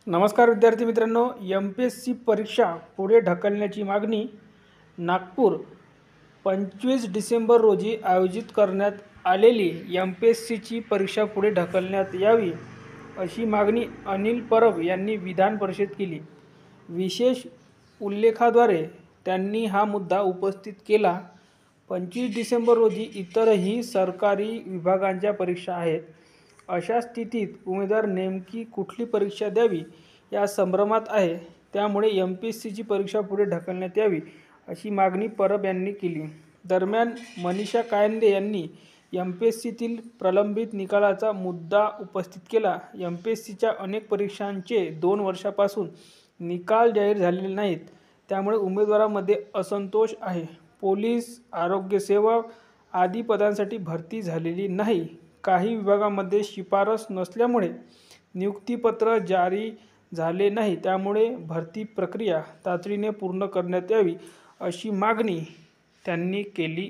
नमस्कार विद्यार्थी मित्रांनो, MPSC परीक्षा पुढे ढकलण्याची मागणी. नागपूर 25 डिसेंबर रोजी आयोजित करण्यात आलेली MPSCची परीक्षा पुढे ढकलण्यात यावी अशी मागणी अनिल परब यांनी विधान परिषदेत केली. विशेष उल्लेखाद्वारे त्यांनी हा मुद्दा उपस्थित केला. 25 डिसेंबर रोजी इतरही सरकारी विभागांच्या परीक्षा आहेत. अशा स्थितीत उमेदवार नेमकी कुठली परीक्षा द्यावी या संभ्रमात आहे. त्यामुळे MPSCची परीक्षा पुढे ढकलण्यात यावी अशी मागणी परब यांनी केली. दरम्यान मनीषा कायंदे यांनी MPSCतील प्रलंबित निकालाचा मुद्दा उपस्थित केला. MPSCच्या अनेक परीक्षांचे 2 वर्षांपासून निकाल जाहीर झालेले नाहीत. त्यामुळे उमेदवारांमध्ये असंतोष आहे. पोलीस, आरोग्यसेवक आदी पदांसाठी भरती झालेली नाही. काही विभागांमध्ये शिफारस नसल्यामुळे नियुक्तीपत्र जारी झाले नाही. त्यामुळे भरती प्रक्रिया तातडीने पूर्ण करण्यात यावी अशी मागणी त्यांनी केली.